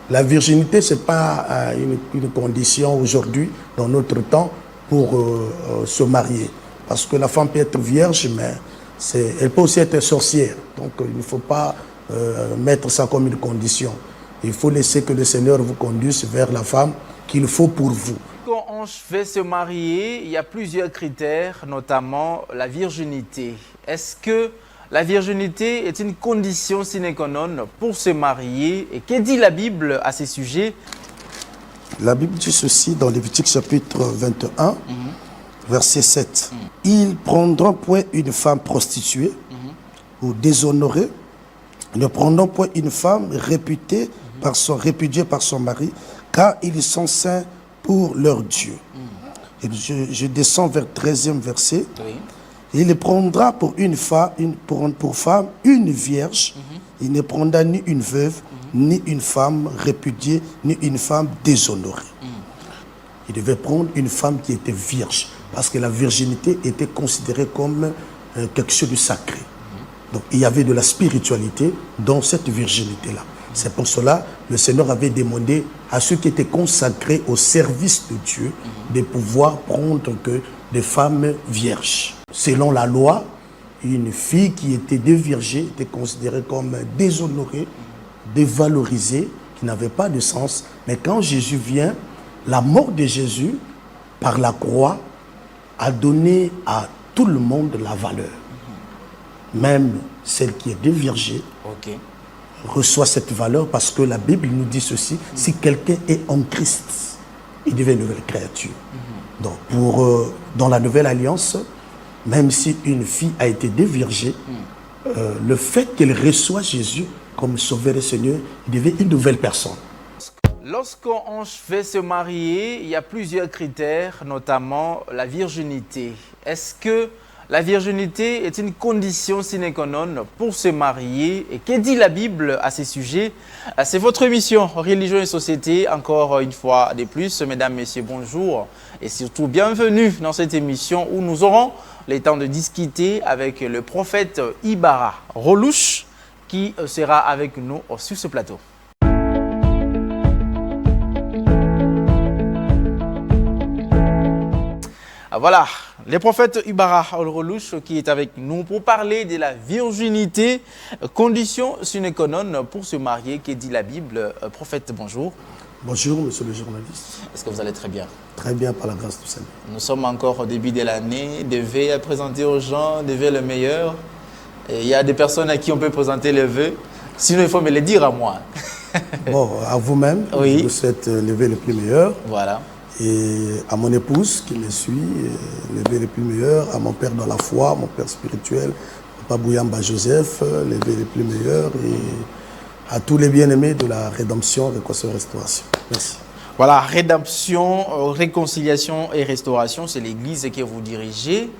La virginité, ce n'est pas une condition aujourd'hui, dans notre temps, pour se marier. Parce que la femme peut être vierge, mais elle peut aussi être sorcière. Donc il ne faut pas mettre ça comme une condition. Il faut laisser que le Seigneur vous conduise vers la femme qu'il faut pour vous. Quand on veut se marier, il y a plusieurs critères, notamment la virginité. Est-ce que la virginité est une condition sine qua non pour se marier? Et que dit la Bible à ces sujets? La Bible dit ceci dans Lévitique chapitre 21, verset 7. Ils prendront point une femme prostituée ou déshonorée, ne prendront point une femme réputée répudiée par son mari, car ils sont saints pour leur Dieu. Et je descends vers le 13e verset. Oui. Il prendra pour femme une vierge. Il ne prendra ni une veuve, ni une femme répudiée, ni une femme déshonorée. Il devait prendre une femme qui était vierge, parce que la virginité était considérée comme quelque chose de sacré. Donc il y avait de la spiritualité dans cette virginité-là. C'est pour cela que le Seigneur avait demandé à ceux qui étaient consacrés au service de Dieu de pouvoir prendre que des femmes vierges. Selon la loi, une fille qui était déviergée était considérée comme déshonorée, dévalorisée, qui n'avait pas de sens. Mais quand Jésus vient, la mort de Jésus, par la croix, a donné à tout le monde la valeur. Même celle qui est déviergée reçoit cette valeur, parce que la Bible nous dit ceci: si quelqu'un est en Christ, il devient une nouvelle créature. Donc dans la nouvelle alliance, même si une fille a été déviergée, le fait qu'elle reçoit Jésus comme sauveur et Seigneur, il devient une nouvelle personne. Lorsqu'on veut se marier, il y a plusieurs critères, notamment la virginité. Est-ce que la virginité est une condition sine qua non pour se marier? Et que dit la Bible à ces sujets? C'est votre émission Religion et Société, encore une fois de plus. Mesdames, Messieurs, bonjour. Et surtout, bienvenue dans cette émission où nous aurons le temps de discuter avec le prophète Ibara Rolouche, qui sera avec nous sur ce plateau. Voilà, le prophète Ibara Rolouche qui est avec nous pour parler de la virginité, condition sine qua non pour se marier. Que dit la Bible? Prophète, bonjour. Bonjour, monsieur le journaliste. Est-ce que vous allez très bien? Très bien, par la grâce du Seigneur. Nous sommes encore au début de l'année, des vœux à présenter aux gens, des vœux le meilleur. Et il y a des personnes à qui on peut présenter les vœux, sinon il faut me les dire à moi. Bon, à vous-même, oui. Je vous souhaite les vœux les plus meilleurs. Voilà. Et à mon épouse qui me suit, les vœux les plus meilleurs, à mon père dans la foi, mon père spirituel, Papa Bouyamba Joseph, les vœux les plus meilleurs, et à tous les bien-aimés de la rédemption, réconciliation, restauration. Merci. Voilà, rédemption, réconciliation et restauration, c'est l'église que vous dirigez.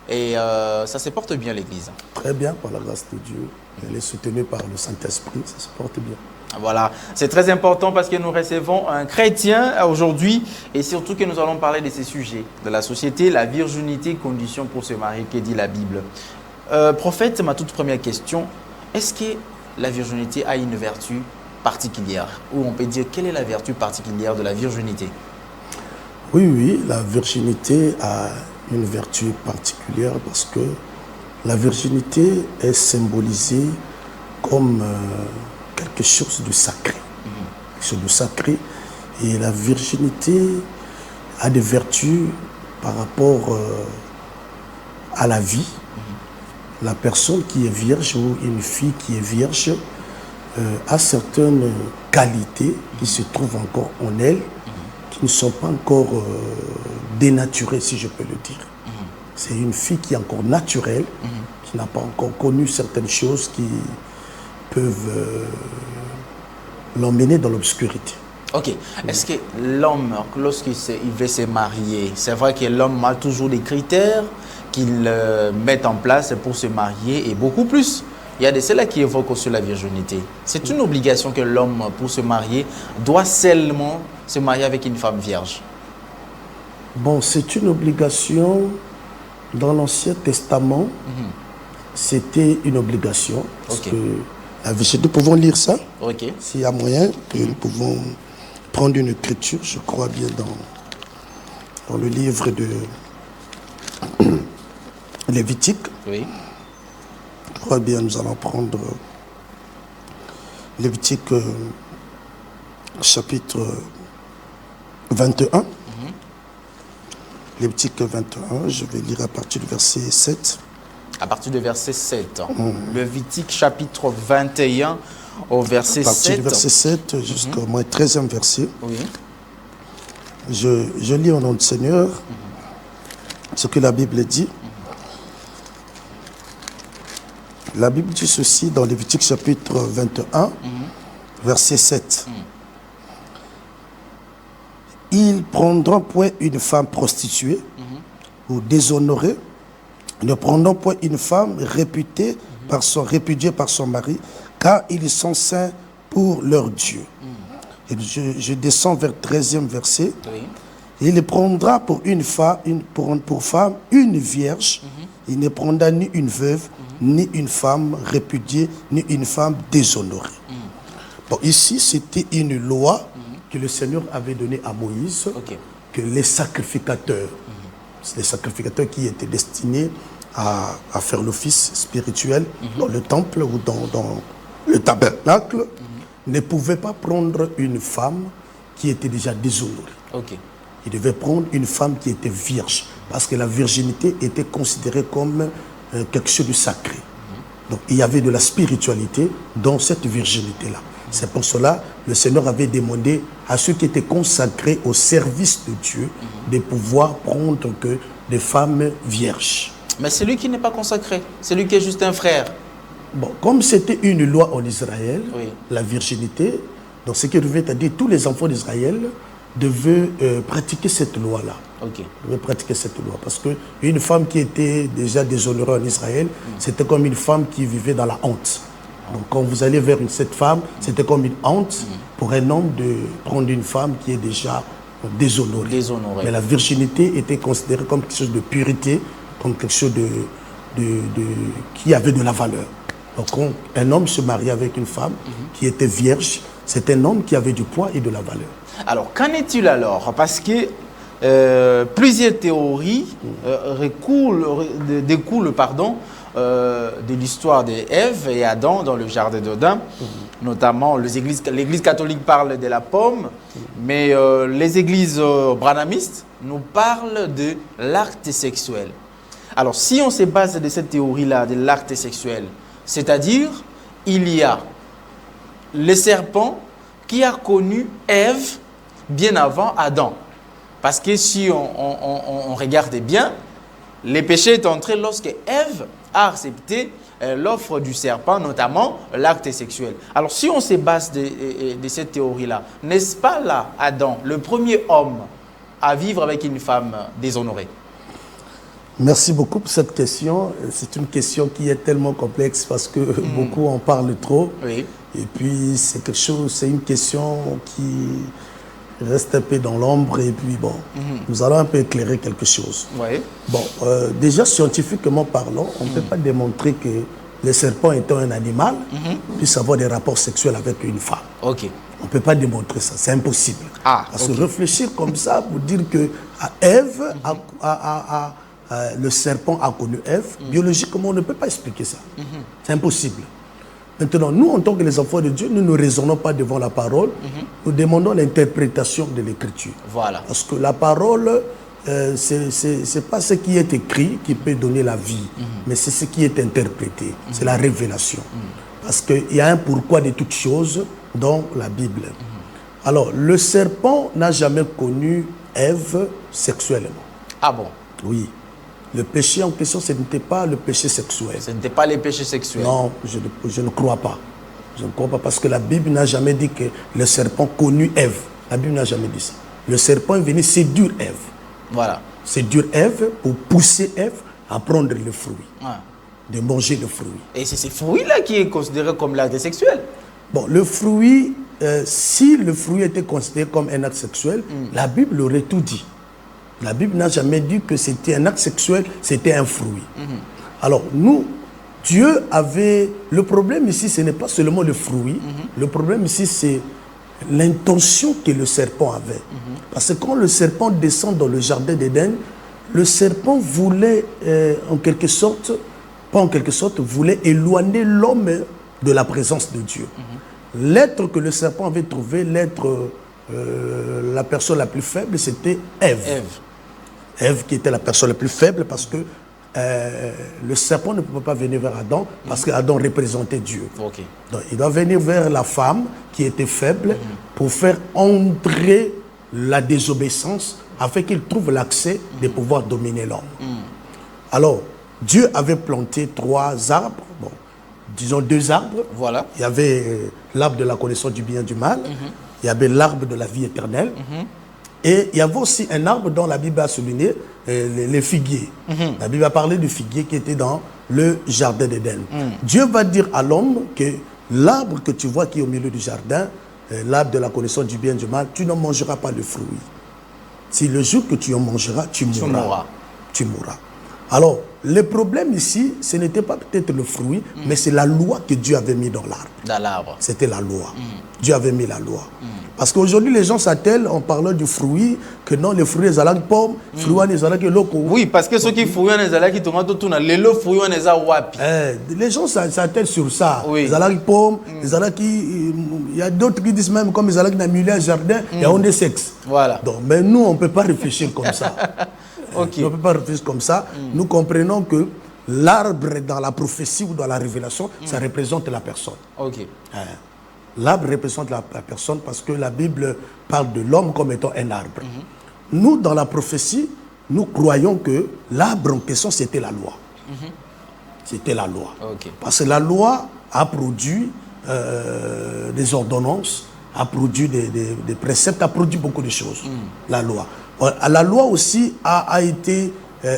Et ça se porte bien, l'église? Très bien, par la grâce de Dieu. Elle est soutenue par le Saint-Esprit, ça se porte bien. Voilà, c'est très important parce que nous recevons un chrétien aujourd'hui et surtout que nous allons parler de ces sujets, de la société, la virginité, condition pour se marier, que dit la Bible. Prophète, ma toute première question, est-ce que la virginité a une vertu particulière? Ou on peut dire, quelle est la vertu particulière de la virginité? Oui, la virginité a une vertu particulière parce que la virginité est symbolisée comme quelque chose de sacré. Quelque chose de sacré. Et la virginité a des vertus par rapport à la vie. La personne qui est vierge ou une fille qui est vierge a certaines qualités qui se trouvent encore en elle, qui ne sont pas encore dénaturées, si je peux le dire. C'est une fille qui est encore naturelle, qui n'a pas encore connu certaines choses qui peuvent l'emmener dans l'obscurité. Ok. Est-ce que l'homme, lorsqu'il veut se marier, c'est vrai que l'homme a toujours des critères qu'il met en place pour se marier et beaucoup plus? Il y a de ceux-là qui évoquent sur la virginité. C'est une obligation que l'homme, pour se marier, doit seulement se marier avec une femme vierge? Bon, c'est une obligation. Dans l'Ancien Testament, c'était une obligation. Parce que Nous pouvons lire ça. Ok. S'il y a moyen, que nous pouvons prendre une écriture, je crois bien, dans le livre de Lévitique. Oui. Je crois bien, nous allons prendre Lévitique chapitre 21. Lévitique 21, je vais lire à partir du verset 7. À partir du verset 7. Lévitique chapitre 21 au verset 7. À partir du verset 7 jusqu'au moins 13e verset. Oui. Je lis au nom du Seigneur ce que la Bible dit. La Bible dit ceci dans Lévitique chapitre 21, verset 7. Ils prendront point une femme prostituée ou déshonorée, ne prendront point une femme réputée répudiée par son mari, car ils sont saints pour leur Dieu. Et je descends vers le 13e verset. Oui. Il prendra pour femme une vierge. Il ne prendra ni une veuve, ni une femme répudiée, ni une femme déshonorée. Bon, ici, c'était une loi que le Seigneur avait donnée à Moïse, que les sacrificateurs, c'est les sacrificateurs qui étaient destinés à faire l'office spirituel dans le temple ou dans le tabernacle, ne pouvaient pas prendre une femme qui était déjà déshonorée. Il devait prendre une femme qui était vierge, parce que la virginité était considérée comme quelque chose de sacré. Donc il y avait de la spiritualité dans cette virginité-là. C'est pour cela que le Seigneur avait demandé à ceux qui étaient consacrés au service de Dieu de pouvoir prendre que des femmes vierges. Mais celui qui n'est pas consacré, celui qui est juste un frère. Bon, comme c'était une loi en Israël, la virginité, donc ce qui revient à dire tous les enfants d'Israël devaient pratiquer cette loi-là. Devaient pratiquer cette loi. Parce qu'une femme qui était déjà déshonorée en Israël, c'était comme une femme qui vivait dans la honte. Donc quand vous allez vers cette femme, c'était comme une honte pour un homme de prendre une femme qui est déjà déshonorée. Mais la virginité était considérée comme quelque chose de pureté, comme quelque chose qui avait de la valeur. Donc quand un homme se mariait avec une femme qui était vierge, c'est un homme qui avait du poids et de la valeur. Alors, qu'en est-il alors? Parce que plusieurs théories découlent de l'histoire d'Ève et Adam dans le jardin d'Éden. Notamment, l'Église catholique parle de la pomme, mais les églises branhamistes nous parlent de l'acte sexuel. Alors, si on se base de cette théorie-là, de l'acte sexuel, c'est-à-dire, il y a le serpent qui a connu Ève bien avant Adam. Parce que si on regarde bien, le péché est entré lorsque Ève a accepté l'offre du serpent, notamment l'acte sexuel. Alors, si on se base de cette théorie-là, n'est-ce pas là, Adam, le premier homme à vivre avec une femme déshonorée? Merci beaucoup pour cette question. C'est une question qui est tellement complexe parce que beaucoup en parlent trop. Oui. Et puis, c'est une question qui reste un peu dans l'ombre. Et puis, bon, nous allons un peu éclairer quelque chose. Oui. Bon, déjà, scientifiquement parlant, on ne peut pas démontrer que le serpent étant un animal puisse avoir des rapports sexuels avec une femme. On ne peut pas démontrer ça, c'est impossible. Parce que réfléchir comme ça pour dire que Ève le serpent a connu Ève, biologiquement, on ne peut pas expliquer ça. C'est impossible. Maintenant, nous, en tant que les enfants de Dieu, nous ne raisonnons pas devant la parole, nous demandons l'interprétation de l'Écriture. Voilà. Parce que la parole, ce n'est pas ce qui est écrit qui peut donner la vie, mais c'est ce qui est interprété, c'est la révélation. Parce qu'il y a un pourquoi de toutes choses dans la Bible. Alors, le serpent n'a jamais connu Ève sexuellement. Ah bon? Oui. Le péché en question, ce n'était pas le péché sexuel. Ce n'était pas les péchés sexuels? Non, je ne crois pas. Je ne crois pas parce que la Bible n'a jamais dit que le serpent connut Ève. La Bible n'a jamais dit ça. Le serpent est venu séduire Ève. Voilà. Séduire Ève pour pousser Ève à prendre le fruit. De manger le fruit. Et c'est ce fruit-là qui est considéré comme l'acte sexuel? Bon, le fruit, si le fruit était considéré comme un acte sexuel, la Bible aurait tout dit. La Bible n'a jamais dit que c'était un acte sexuel, c'était un fruit. Alors nous, Dieu avait... Le problème ici, ce n'est pas seulement le fruit. Le problème ici, c'est l'intention que le serpent avait. Parce que quand le serpent descend dans le jardin d'Éden, le serpent voulait, en quelque sorte, pas en quelque sorte, voulait éloigner l'homme de la présence de Dieu. L'être que le serpent avait trouvé, l'être, la personne la plus faible, c'était Ève. Ève qui était la personne la plus faible parce que le serpent ne pouvait pas venir vers Adam parce qu'Adam représentait Dieu. Ok. Donc, il doit venir vers la femme qui était faible pour faire entrer la désobéissance afin qu'il trouve l'accès de pouvoir dominer l'homme. Alors, Dieu avait planté 3 arbres, bon, disons 2 arbres. Voilà. Il y avait l'arbre de la connaissance du bien et du mal, il y avait l'arbre de la vie éternelle, et il y avait aussi un arbre dont la Bible a souligné, les figuiers. La Bible a parlé du figuier qui était dans le jardin d'Éden. Dieu va dire à l'homme que l'arbre que tu vois qui est au milieu du jardin, l'arbre de la connaissance du bien et du mal, tu n'en mangeras pas le fruit. Si le jour que tu en mangeras, tu mourras. Tu mourras. Alors, le problème ici, ce n'était pas peut-être le fruit, mais c'est la loi que Dieu avait mis dans l'arbre. Dans l'arbre. C'était la loi. Dieu avait mis la loi. Parce qu'aujourd'hui, les gens s'attellent en parlant du fruit, que non, les fruits, les alagues pommes, les fruits, les alagues locaux. Oui, parce que ceux qui fruits, les alagues qui tournent tout, les fruits, les wapi. Les gens s'attellent sur ça. Oui. Les alagues pommes, les alagues qui... Il y a d'autres qui disent même, comme les alagues dans le jardin, il y a des sexes. Voilà. Donc, mais nous, on ne peut pas réfléchir comme ça. Okay. On ne peut pas réfléchir comme ça. Nous comprenons que l'arbre dans la prophétie ou dans la révélation, ça représente la personne. Ok. L'arbre représente la personne parce que la Bible parle de l'homme comme étant un arbre. Nous, dans la prophétie, nous croyons que l'arbre en question, c'était la loi. C'était la loi. Okay. Parce que la loi a produit des ordonnances, a produit des préceptes, a produit beaucoup de choses. La loi. La loi aussi a été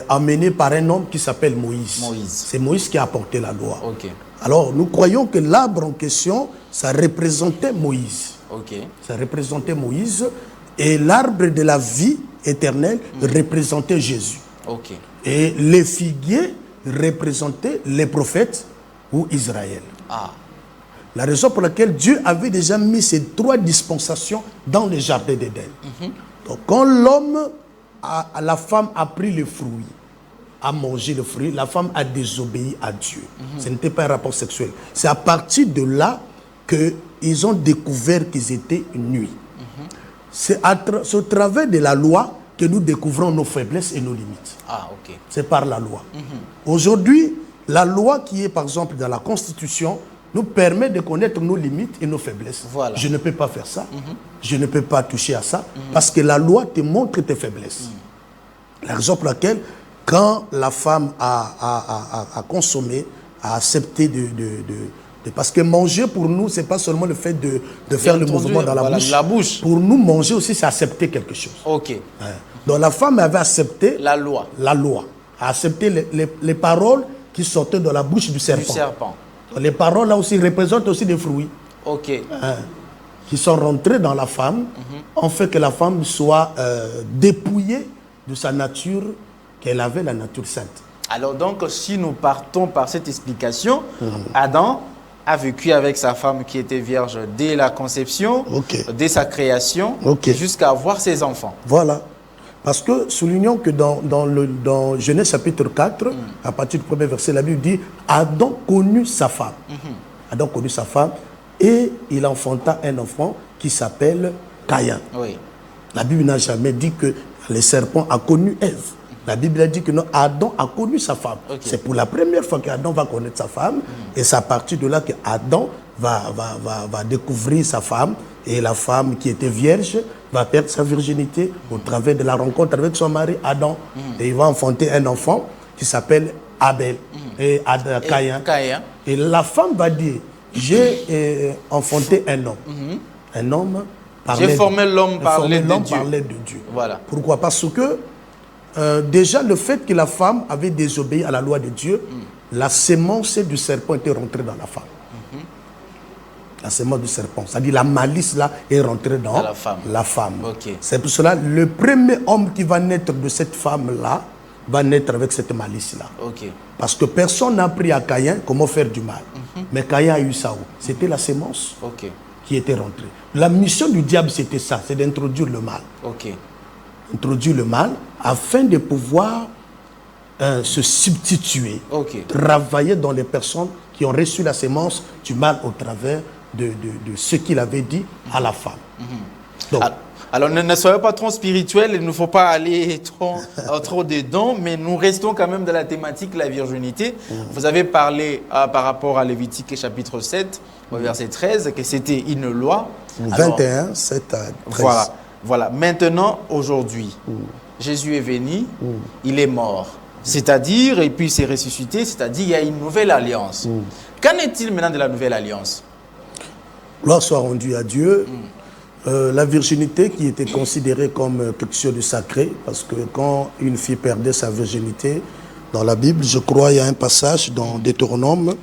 amenée par un homme qui s'appelle Moïse. C'est Moïse qui a apporté la loi. Okay. Alors, nous croyons que l'arbre en question, ça représentait Moïse. Okay. Ça représentait Moïse. Et l'arbre de la vie éternelle représentait Jésus. Okay. Et les figuiers représentaient les prophètes ou Israël. La raison pour laquelle Dieu avait déjà mis ces 3 dispensations dans le jardin d'Éden. Donc, quand l'homme, la femme a pris le fruit, a mangé le fruit, la femme a désobéi à Dieu. Ce n'était pas un rapport sexuel. C'est à partir de là qu'ils ont découvert qu'ils étaient nus. C'est au travers de la loi que nous découvrons nos faiblesses et nos limites. Ok. C'est par la loi. Aujourd'hui, la loi qui est par exemple dans la Constitution nous permet de connaître nos limites et nos faiblesses. Voilà. Je ne peux pas faire ça. Je ne peux pas toucher à ça parce que la loi te montre tes faiblesses. La raison pour laquelle quand la femme a consommé, a accepté parce que manger pour nous, ce n'est pas seulement le fait de faire le mouvement dans la bouche. Pour nous, manger aussi, c'est accepter quelque chose. Ok. Donc la femme avait accepté la loi. A accepté les paroles qui sortaient de la bouche du serpent. Les paroles là aussi représentent aussi des fruits. Ok. Qui sont rentrés dans la femme, ont fait que la femme soit dépouillée de sa nature, qu'elle avait, la nature sainte. Alors donc, si nous partons par cette explication, Adam a vécu avec sa femme qui était vierge dès la conception, dès sa création, jusqu'à avoir ses enfants. Voilà. Parce que soulignons que dans Genèse chapitre 4, à partir du premier verset, la Bible dit Adam connut sa femme. Adam connut sa femme et il enfanta un enfant qui s'appelle Caïn. Oui. La Bible n'a jamais dit que le serpent a connu Ève. La Bible a dit que non, Adam a connu sa femme. C'est pour la première fois qu'Adam va connaître sa femme. Et c'est à partir de là qu'Adam va découvrir sa femme. Et la femme qui était vierge va perdre sa virginité au travers de la rencontre avec son mari Adam. Et il va enfanter un enfant qui s'appelle Abel et Caïn. Et la femme va dire, j'ai enfanté un homme. Un homme parlait j'ai formé l'homme parlait de Dieu. Voilà. Pourquoi? Parce que déjà le fait que la femme avait désobéi à la loi de Dieu, la sémence du serpent était rentrée dans la femme. La sémence du serpent, c'est-à-dire la malice là est rentrée dans la femme. C'est pour cela le premier homme qui va naître de cette femme là, va naître avec cette malice-là. Ok. Parce que personne n'a appris à Caïn comment faire du mal. Mais Caïn a eu ça. C'était la sémence Ok. qui était rentrée. La mission du diable, c'était ça, c'est d'introduire le mal. Ok. Introduire le mal afin de pouvoir se substituer, Ok. travailler dans les personnes qui ont reçu la sémence du mal au travers de ce qu'il avait dit à la femme. Donc, Alors, ne soyez pas trop spirituel, il ne faut pas aller trop dedans, mais nous restons quand même dans la thématique de la virginité. Vous avez parlé par rapport à Lévitique chapitre 7, verset 13, que c'était une loi. 21, 7 à 13. Voilà. Maintenant, aujourd'hui, Jésus est venu, il est mort. C'est-à-dire, et puis il s'est ressuscité, c'est-à-dire il y a une nouvelle alliance. Qu'en est-il maintenant de la nouvelle alliance? Gloire soit rendue à Dieu. La virginité qui était considérée comme quelque chose de sacré, parce que quand une fille perdait sa virginité, dans la Bible, je crois il y a un passage dans Deutéronome,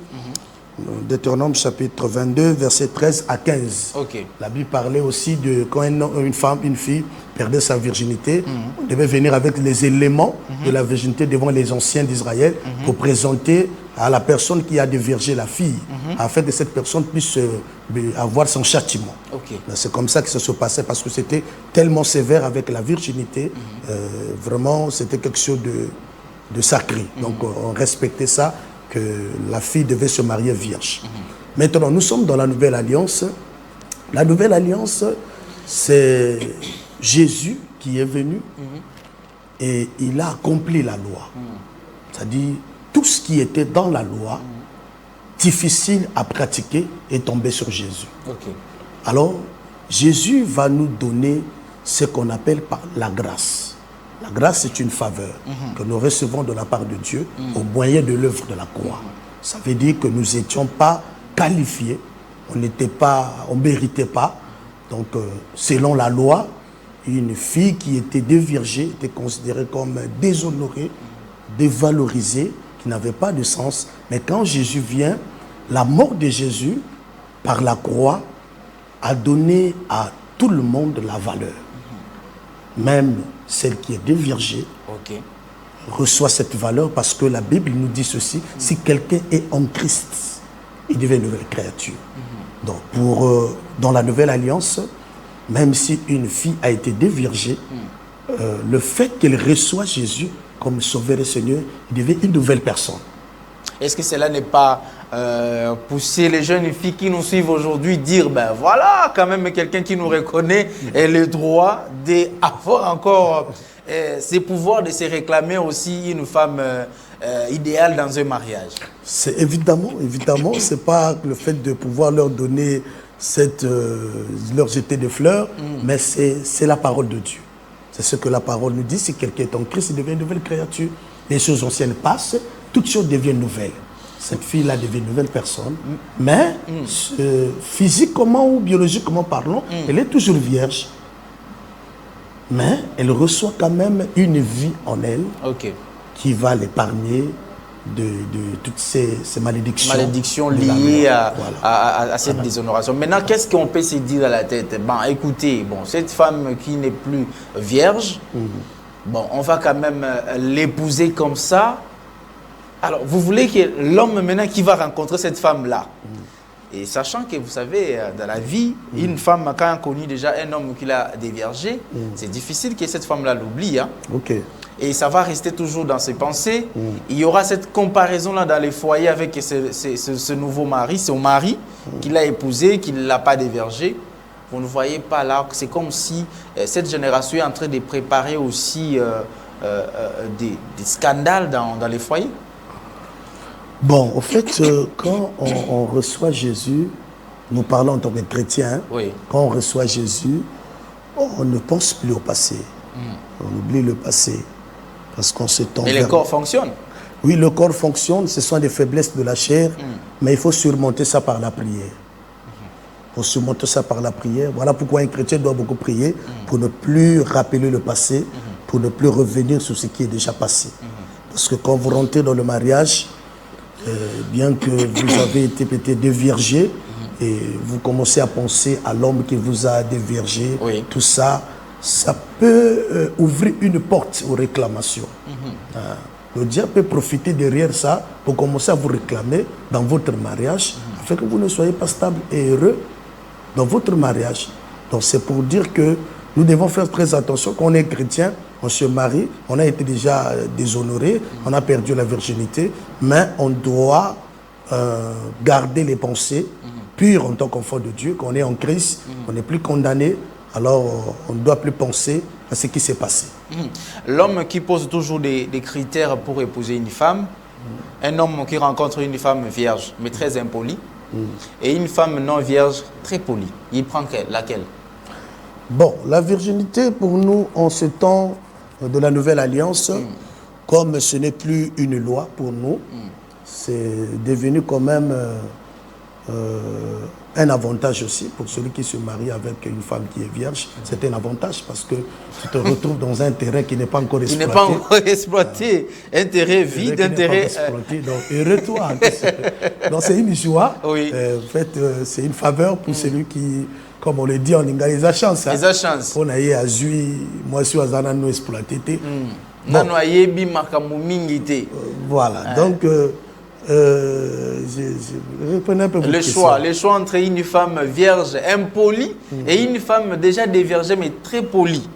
Deutéronome chapitre 22, verset 13 à 15. Ok. La Bible parlait aussi de quand une fille perdait sa virginité, on devait venir avec les éléments de la virginité devant les anciens d'Israël pour présenter à la personne qui a déviergé la fille, afin que cette personne puisse avoir son châtiment. Ok. C'est comme ça que ça se passait, parce que c'était tellement sévère avec la virginité. Vraiment, c'était quelque chose de sacré. Donc, on respectait ça, que la fille devait se marier vierge. Maintenant, nous sommes dans la Nouvelle Alliance. La Nouvelle Alliance, c'est Jésus qui est venu et il a accompli la loi. C'est-à-dire, tout ce qui était dans la loi, difficile à pratiquer, est tombé sur Jésus. Ok. Alors, Jésus va nous donner ce qu'on appelle par la grâce. La grâce, c'est une faveur que nous recevons de la part de Dieu au moyen de l'œuvre de la croix. Ça veut dire que nous n'étions pas qualifiés, on ne méritait pas. Donc, selon la loi, une fille qui était déviergée était considérée comme déshonorée, dévalorisée, qui n'avait pas de sens. Mais quand Jésus vient, la mort de Jésus, par la croix, a donné à tout le monde la valeur. Même celle qui est déviergée reçoit cette valeur, parce que la Bible nous dit ceci: si quelqu'un est en Christ, il devient une nouvelle créature. Donc, dans la Nouvelle Alliance, même si une fille a été déviergée, le fait qu'elle reçoit Jésus comme Sauveur et Seigneur, il devient une nouvelle personne. Est-ce que cela n'est pas pousser les jeunes filles qui nous suivent aujourd'hui, dire, ben voilà, quand même quelqu'un qui nous reconnaît et le droit d'avoir encore ces pouvoirs de se réclamer aussi une femme idéale dans un mariage? C'est évidemment, c'est pas le fait de pouvoir leur donner leur jeter des fleurs, mais c'est la parole de Dieu. C'est ce que la parole nous dit: si quelqu'un est en Christ, il devient une nouvelle créature. Les choses anciennes passent, toutes choses deviennent nouvelles. Cette fille-là devient une nouvelle personne, mais physiquement ou biologiquement parlant, elle est toujours vierge. Mais elle reçoit quand même une vie en elle qui va l'épargner de toutes ces malédictions liées à cette déshonoration. Maintenant, qu'est-ce qu'on peut se dire à la tête? Écoutez, cette femme qui n'est plus vierge, on va quand même l'épouser comme ça. Alors, vous voulez que l'homme maintenant qui va rencontrer cette femme-là, et sachant que vous savez, dans la vie, une femme, quand elle a connu déjà un homme qui l'a déviergé, c'est difficile que cette femme-là l'oublie. Et ça va rester toujours dans ses pensées. Il y aura cette comparaison-là dans les foyers avec ce nouveau mari, son mari, qu'il a épousé, qu'il ne l'a pas déviergé. Vous ne voyez pas là, c'est comme si cette génération est en train de préparer aussi des scandales dans les foyers. Bon, au fait, quand on reçoit Jésus, nous parlons en tant que chrétiens, quand on reçoit Jésus, on ne pense plus au passé. On oublie le passé. Parce qu'on se tombe. Et le corps fonctionne? Oui, le corps fonctionne, ce sont des faiblesses de la chair, mais il faut surmonter ça par la prière. Il faut surmonter ça par la prière. Voilà pourquoi un chrétien doit beaucoup prier, pour ne plus rappeler le passé, pour ne plus revenir sur ce qui est déjà passé. Parce que quand vous rentrez dans le mariage, bien que vous avez été peut-être déviergé, et vous commencez à penser à l'homme qui vous a déviergé, tout ça, ça peut ouvrir une porte aux réclamations. Le diable peut profiter derrière ça pour commencer à vous réclamer dans votre mariage, afin que vous ne soyez pas stable et heureux dans votre mariage. Donc c'est pour dire que nous devons faire très attention. Quand on est chrétien, on se marie, on a été déjà déshonoré, on a perdu la virginité, mais on doit garder les pensées pures en tant qu'enfant de Dieu. Quand on est en Christ, on n'est plus condamné, alors on ne doit plus penser à ce qui s'est passé. L'homme qui pose toujours des critères pour épouser une femme, un homme qui rencontre une femme vierge, mais très impolie, et une femme non vierge, très polie, il prend laquelle? Bon, la virginité pour nous, en ce temps de la Nouvelle Alliance, comme ce n'est plus une loi pour nous, c'est devenu quand même un avantage aussi pour celui qui se marie avec une femme qui est vierge. C'est un avantage parce que tu te retrouves dans un terrain qui n'est pas encore exploité. Qui n'est pas encore exploité. Un terrain vide, un terrain... Donc, heureux toi. Donc, c'est une joie. Oui. En fait, c'est une faveur pour celui qui, comme on le dit en lingala, ils ont chance. Ils ont chance. On a eu à jouer, moi, je suis à nous exploiter. Voilà. Donc, je reprenais un peu votre question. Le choix entre une femme vierge impolie et une femme déjà déviergée mais très polie.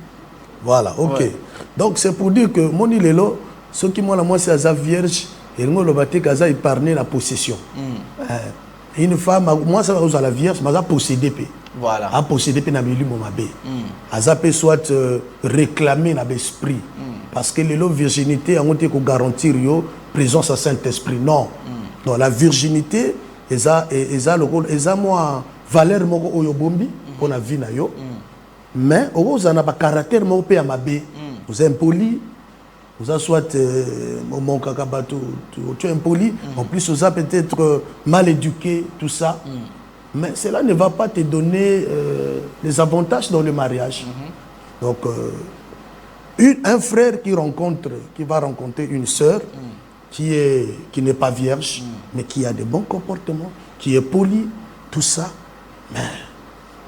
Voilà, ok. Ouais. Donc c'est pour dire que mon ilelo, ceux qui m'ont la moi c'est vierge, et moi le bâti kaza épargné la possession. Une femme, moi ça va la vierge, mais elle a possédé. Voilà. A possédé na milieu mon mabé. Elle peut soit réclamer dans l'esprit. Parce que l'élo virginité, on a garantir yo présence à Saint-Esprit. Non. Non, la virginité, elle a le rôle, elle a moi valeur moko oyobombi pour la vie na yo. Mais vous avez un caractère mo pe amabe. Vous êtes impoli, vous avez soit mon kakabato, tu es impoli. En plus vous avez peut-être mal éduqué, tout ça. Mais cela ne va pas te donner les avantages dans le mariage. Donc un frère qui va rencontrer une sœur qui n'est pas vierge, mais qui a de bons comportements, qui est poli, tout ça. Mais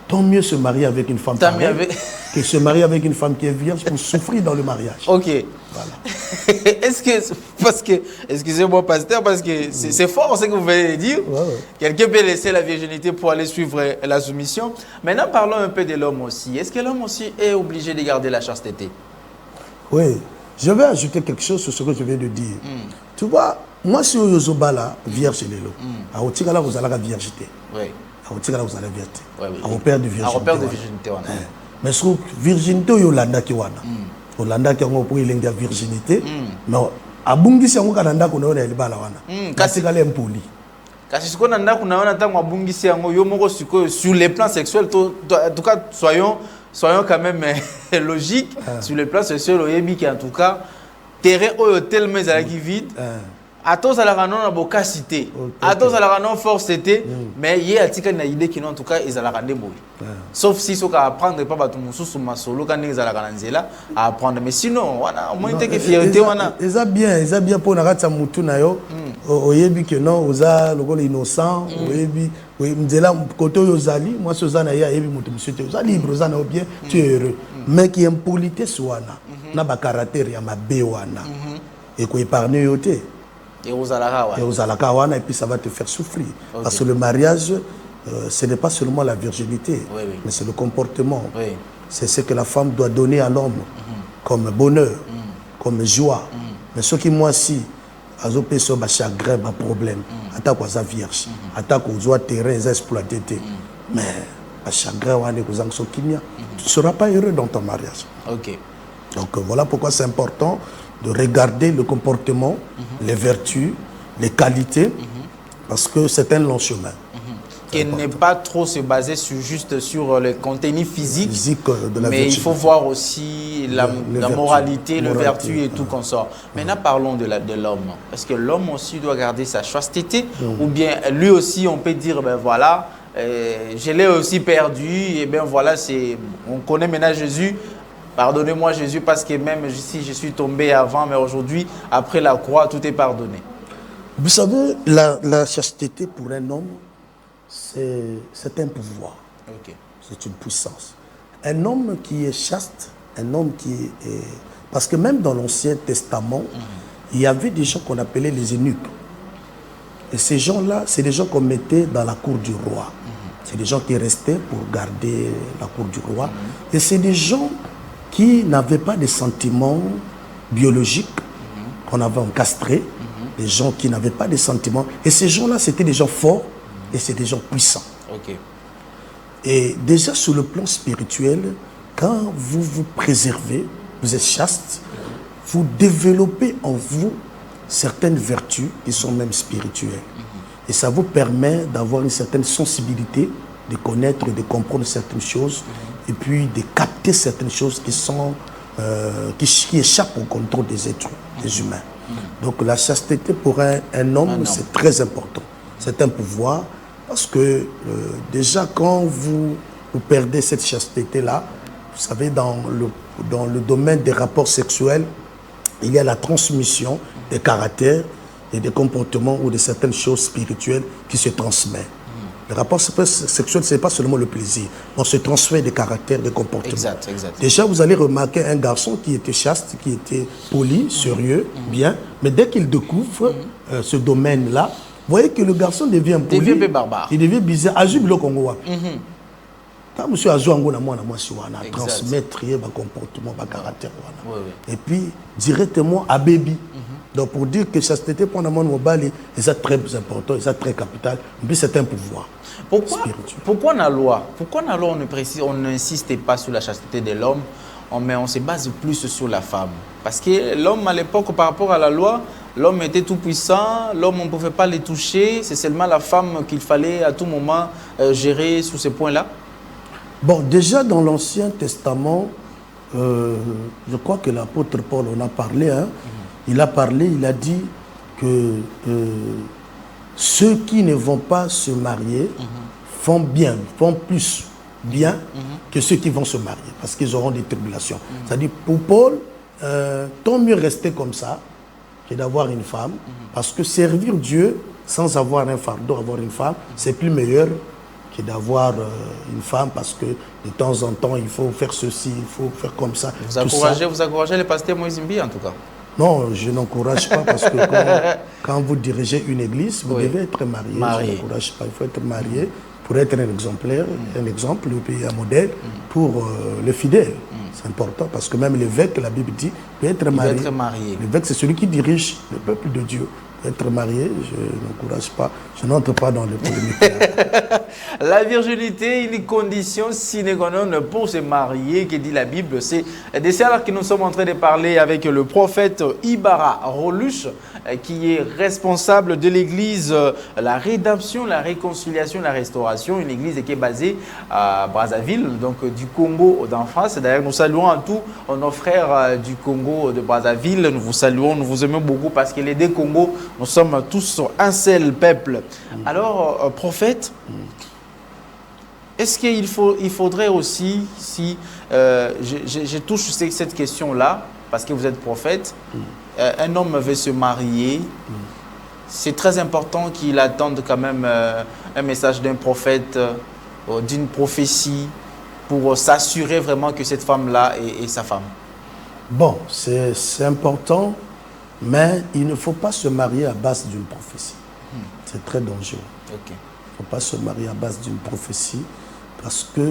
tant mieux se marier avec une femme pareille que se marier avec une femme qui est vierge pour souffrir dans le mariage. Ok. Voilà. Parce que, excusez-moi pasteur, parce que c'est fort ce que vous venez de dire. Quelqu'un peut laisser la virginité pour aller suivre la soumission. Maintenant, parlons un peu de l'homme aussi. Est-ce que l'homme aussi est obligé de garder la chasteté? Oui. Je vais ajouter quelque chose sur ce que je viens de dire. Tu vois, moi, si je suis vierge, à Otigala, vous allez la virginité. Oui. À Otigala, vous allez la virginité. Oui. À repère de virginité. À repère de virginité. Mais sur virginité, il y a Yolanda qui wana. Yolanda qui a une virginité. Mais à Bungi, si on a un qu'on a une bala wana. Kasi kale impoli. Kasi ce qu'on a un tango à Bungi, si on a sur les plans sexuels, en tout cas, soyons quand même logiques. Sur les plans sexuels, au Yébi qui en tout cas, terrain tellement qui vide. À tous à la ranon à bocacité, à tous à la ranon force c'était, mais il y a une idée qui en tout cas ils allaient rendre beau. Sauf si ce qu'à apprendre pas tout mon sous ma solo quand ils allaient rendre là à apprendre, mais sinon on moins que fierté on a. Ils a bien pour n'arrêter sa moutou na yo. Oyebi que non, oza le gars innocent, oyebi, oui m'dela côté yozali, moi ce zana ya oyebi moutou monsieur tu oza libre, oza na bien, tu es heureux. Mais qui impolité soana, na ba caractère ya mabe wana, et quoi épargner yoté. Et aux alakawana, et puis ça va te faire souffrir. Okay. Parce que le mariage, ce n'est pas seulement la virginité, mais c'est le comportement. C'est ce que la femme doit donner à l'homme comme bonheur, comme joie. Mais ce qui, moi, si, à zopé sur ma chagrin, ma problème, attaque aux vierge, attaque aux oies terrain, exploité. Mais ma chagrin, tu ne seras pas heureux dans ton mariage. Ok. Donc voilà pourquoi c'est important de regarder le comportement, les vertus, les qualités, parce que c'est un long chemin. Qui n'est pas trop se baser juste sur le contenu physique de la mais il faut voir aussi la moralité, le vertu et tout qu'on sort. Maintenant, parlons de l'homme. Est-ce que l'homme aussi doit garder sa chasteté ou bien lui aussi, on peut dire, ben voilà, je l'ai aussi perdu, et bien voilà, on connaît maintenant Jésus. Pardonnez-moi Jésus parce que même si je suis tombé avant, mais aujourd'hui, après la croix, tout est pardonné. Vous savez, la chasteté pour un homme, c'est un pouvoir. C'est une puissance. Un homme qui est chaste, un homme Parce que même dans l'Ancien Testament, il y avait des gens qu'on appelait les eunuques. Et ces gens-là, c'est des gens qu'on mettait dans la cour du roi. C'est des gens qui restaient pour garder la cour du roi. Et c'est des gens qui n'avaient pas de sentiments biologiques, qu'on avait encastrés, des gens qui n'avaient pas de sentiments. Et ces gens-là, c'était des gens forts et c'est des gens puissants. Ok. Et déjà sur le plan spirituel, quand vous vous préservez, vous êtes chaste, vous développez en vous certaines vertus qui sont même spirituelles. Et ça vous permet d'avoir une certaine sensibilité, de connaître et de comprendre certaines choses, et puis de capter certaines choses qui sont qui échappent au contrôle des êtres, des humains. Donc la chasteté pour un homme, c'est très important. C'est un pouvoir, parce que déjà quand vous perdez cette chasteté-là, vous savez, dans le domaine des rapports sexuels, il y a la transmission des caractères et des comportements ou de certaines choses spirituelles qui se transmettent. Le rapport sexuel, ce n'est pas seulement le plaisir. On se transmet des caractères, des comportements. Exact, exact. Déjà, vous allez remarquer un garçon qui était chaste, qui était poli, sérieux, bien. Mais dès qu'il découvre ce domaine-là, vous voyez que le garçon devient poli. Il devient barbare. Il devient bizarre. Azub le Congo. Quand monsieur Azouango na moi transmettre un comportement, un caractère. Et puis, directement à baby. Donc, pour dire que chasteté pour un monde mobile, c'est très important, c'est très capital. Mais c'est un pouvoir. Pourquoi dans la loi on n'insiste pas sur la chasteté de l'homme, mais on se base plus sur la femme? Parce que l'homme, à l'époque, par rapport à la loi, l'homme était tout puissant, l'homme, on ne pouvait pas le toucher, c'est seulement la femme qu'il fallait à tout moment gérer sous ces points-là. Bon, déjà dans l'Ancien Testament, je crois que l'apôtre Paul en a parlé, hein. Il a parlé, il a dit que ceux qui ne vont pas se marier font bien, font plus bien que ceux qui vont se marier, parce qu'ils auront des tribulations. C'est-à-dire, pour Paul, tant mieux rester comme ça que d'avoir une femme, parce que servir Dieu sans avoir un fardeau, avoir une femme, c'est plus meilleur que d'avoir une femme, parce que de temps en temps, il faut faire ceci, il faut faire comme ça. Vous encouragez le pasteur Moïse Mbi, en tout cas? Non, je n'encourage pas, parce que quand vous dirigez une église, vous devez être marié. Je n'encourage pas, il faut être marié pour être un exemplaire, un exemple, un modèle pour le fidèle. C'est important, parce que même l'évêque, la Bible dit, peut être marié. L'évêque, c'est celui qui dirige le peuple de Dieu. Être marié, je n'encourage pas, je n'entre pas dans le polémique. La virginité, une condition sine qua non pour se marier, que dit la Bible. C'est de ça que nous sommes en train de parler avec le prophète Ibara Roluche, qui est responsable de l'église La Rédemption, la Réconciliation, la Restauration, une église qui est basée à Brazzaville, donc du Congo d'en face. D'ailleurs, nous saluons à tous nos frères du Congo de Brazzaville. Nous vous saluons, nous vous aimons beaucoup, parce que les deux Congos, nous sommes tous un seul peuple. Alors, prophète, est-ce qu'il faudrait aussi, si je touche cette question-là, parce que vous êtes prophète, un homme veut se marier, c'est très important qu'il attende quand même un message d'un prophète, d'une prophétie, pour s'assurer vraiment que cette femme-là est sa femme. Bon, c'est important, mais il ne faut pas se marier à base d'une prophétie. C'est très dangereux. Il ne faut pas se marier à base d'une prophétie, parce que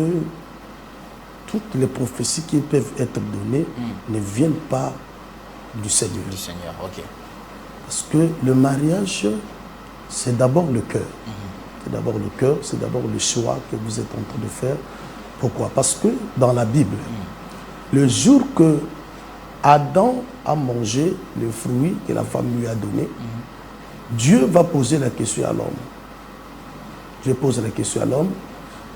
toutes les prophéties qui peuvent être données ne viennent pas du Seigneur. Du Seigneur, ok. Parce que le mariage, c'est d'abord le cœur. C'est d'abord le cœur, c'est d'abord le choix que vous êtes en train de faire. Pourquoi? Parce que dans la Bible, le jour que Adam a mangé le fruit que la femme lui a donné, Dieu va poser la question à l'homme. Dieu pose la question à l'homme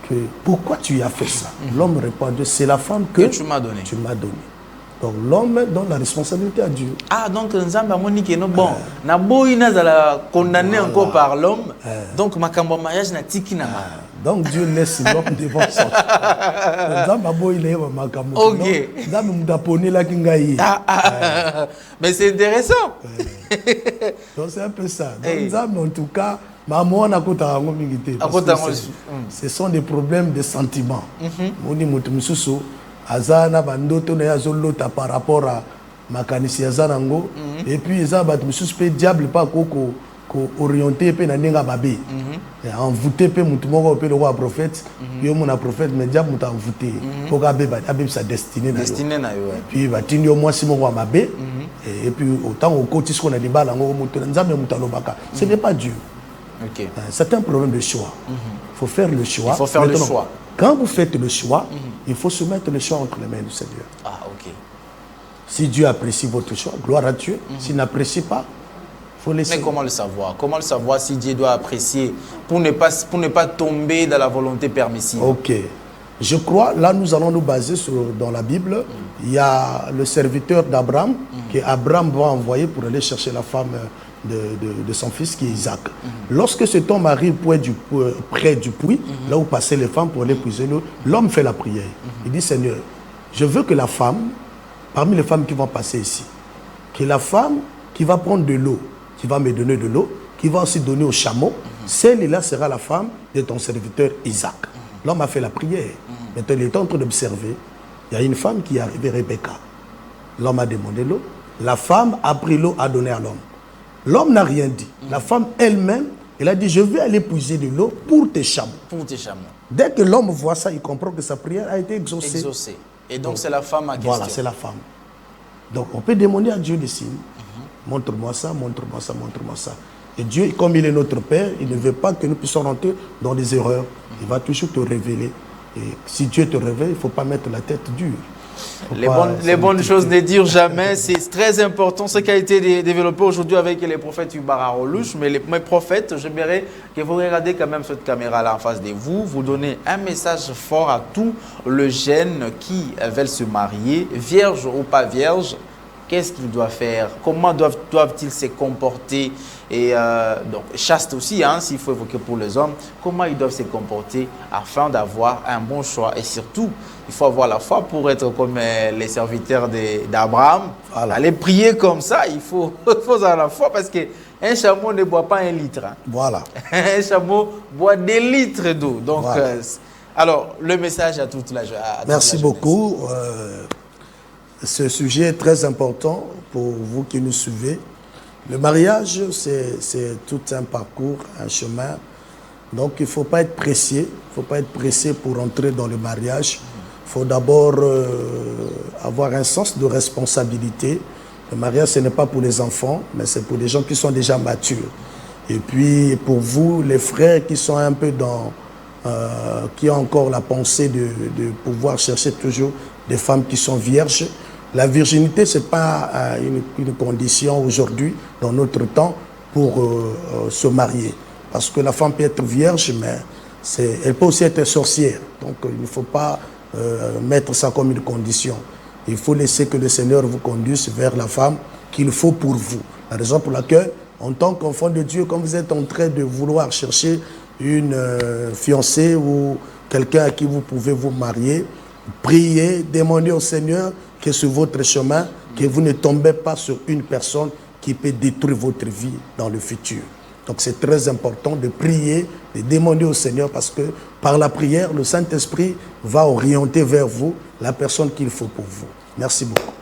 que pourquoi tu as fait ça? L'homme répond, c'est la femme que tu m'as donné. Donc l'homme donne la responsabilité à Dieu. Ah, donc Nzamba Monique, non, bon, na boïna la condamné encore par l'homme, donc ma cambo mariage na tiki na. Donc Dieu laisse l'homme devant son Nzamba boïna ma cambo. Ok. Nzamba mudaponi la kingaï. Mais c'est intéressant. Donc c'est un peu ça. Donc Nzamba en tout cas, ce sont des problèmes de sentiments. Moni mutu mususu azana bandoto na yazolota par rapport makanisi ya zanango et puis eza bat mususu pe diable pas ko orienté pe na ndenga babe envoûté pe mutu moko pe le roi prophète yo mona prophète mais diable muta envoûté pour ka be sa destinée na yo puis batindi yo mwasi moko wa mabe et puis autant au côté ce qu'on a libala ngo mutu nzambe muta lobaka ce n'est pas Dieu. OK. C'est un problème de choix. Il faut faire le choix. Il faut faire le choix. Quand vous faites le choix, il faut se mettre le choix entre les mains du Seigneur. Ah, OK. Si Dieu apprécie votre choix, gloire à Dieu. S'il n'apprécie pas, il faut laisser. Mais comment le savoir? Comment le savoir si Dieu doit apprécier pour ne pas tomber dans la volonté permissive? OK. Je crois, là nous allons nous baser dans la Bible. Il y a le serviteur d'Abraham qu'Abraham va envoyer pour aller chercher la femme de son fils qui est Isaac. Lorsque cet homme arrive près du puits, là où passaient les femmes pour aller puiser l'eau, l'homme fait la prière. Il dit, Seigneur, je veux que la femme, parmi les femmes qui vont passer ici, que la femme qui va prendre de l'eau, qui va me donner de l'eau, qui va aussi donner au chameau, celle-là sera la femme de ton serviteur Isaac. L'homme a fait la prière. Maintenant, il est en train d'observer. Il y a une femme qui est arrivée, Rebecca. L'homme a demandé l'eau. La femme a pris l'eau, a donné à l'homme. L'homme n'a rien dit. La femme elle-même, elle a dit, je vais aller puiser de l'eau pour tes chameaux. Pour tes chameaux. Dès que l'homme voit ça, il comprend que sa prière a été exaucée. Et donc c'est la femme à question. Voilà, c'est la femme. Donc on peut demander à Dieu des signes. Montre-moi ça, montre-moi ça, montre-moi ça. Et Dieu, comme il est notre Père, il ne veut pas que nous puissions rentrer dans des erreurs. Il va toujours te révéler. Et si Dieu te révèle, il ne faut pas mettre la tête dure. Les bonnes choses ne durent jamais. C'est très important ce qui a été développé aujourd'hui avec les prophètes Ibara Rolouche. Mais mes prophètes, j'aimerais que vous regardiez quand même cette caméra-là en face de vous. Vous donnez un message fort à tous les jeunes qui veulent se marier, vierges ou pas vierges. Qu'est-ce qu'ils doivent faire? Comment doivent-ils se comporter? Et donc, chaste aussi, hein, s'il faut évoquer pour les hommes, comment ils doivent se comporter afin d'avoir un bon choix. Et surtout, il faut avoir la foi pour être comme les serviteurs d'Abraham. Voilà. Aller prier comme ça, il faut avoir la foi parce qu'un chameau ne boit pas 1 litre. Hein. Voilà. Un chameau boit des litres d'eau. Donc, voilà. Alors, le message à toute la jeunesse. Merci beaucoup. Ce sujet est très important pour vous qui nous suivez. Le mariage, c'est tout un parcours, un chemin. Donc, il ne faut pas être pressé. Il ne faut pas être pressé pour entrer dans le mariage. Il faut d'abord avoir un sens de responsabilité. Le mariage, ce n'est pas pour les enfants, mais c'est pour les gens qui sont déjà matures. Et puis, pour vous, les frères qui sont un peu dans... qui ont encore la pensée de pouvoir chercher toujours des femmes qui sont vierges. La virginité, ce n'est pas une condition aujourd'hui, dans notre temps, pour se marier. Parce que la femme peut être vierge, mais elle peut aussi être sorcière. Donc, il ne faut pas mettre ça comme une condition. Il faut laisser que le Seigneur vous conduise vers la femme qu'il faut pour vous. La raison pour laquelle, en tant qu'enfant de Dieu, quand vous êtes en train de vouloir chercher une fiancée ou quelqu'un à qui vous pouvez vous marier, priez, demandez au Seigneur que sur votre chemin, que vous ne tombez pas sur une personne qui peut détruire votre vie dans le futur. Donc c'est très important de prier, de demander au Seigneur parce que par la prière, le Saint-Esprit va orienter vers vous la personne qu'il faut pour vous. Merci beaucoup.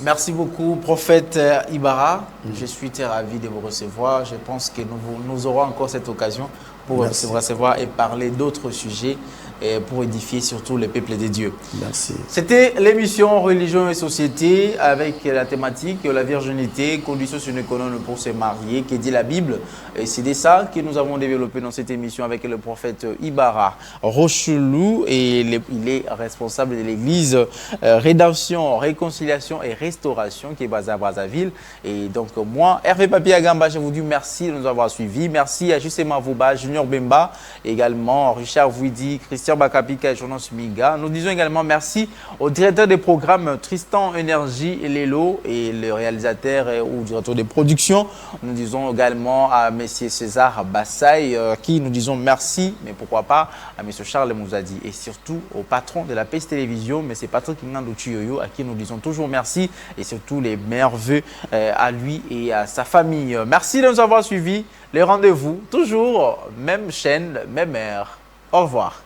Merci beaucoup, prophète Ibara. Je suis très ravi de vous recevoir. Je pense que nous aurons encore cette occasion pour vous recevoir et parler d'autres sujets et pour édifier surtout le peuple de Dieu. Merci. C'était l'émission Religion et Société avec la thématique la virginité, conditions sine qua non pour se marier, qui dit la Bible. Et c'est de ça que nous avons développé dans cette émission avec le prophète Ibara Rochelou. Et il est responsable de l'église Rédemption, Réconciliation et Restauration qui est basée à Brazzaville. Et donc moi, Hervé Papier Agamba, je vous dis merci de nous avoir suivis. Merci à Jusema Vouba, Junior Bemba, également Richard Vouidi, Christian Bakapika et Jonas Miga. Nous disons également merci au directeur des programmes Tristan Énergie et Lélo et le réalisateur ou directeur des productions. Nous disons également à M. César Bassaï qui nous disons merci, mais pourquoi pas à M. Charles Mouzadi et surtout au patron de la PES Télévision, M. Patrick Ngandou Chiyoyo, à qui nous disons toujours merci et surtout les meilleurs vœux à lui et à sa famille. Merci de nous avoir suivis. Les rendez-vous, toujours même chaîne, même heure. Au revoir.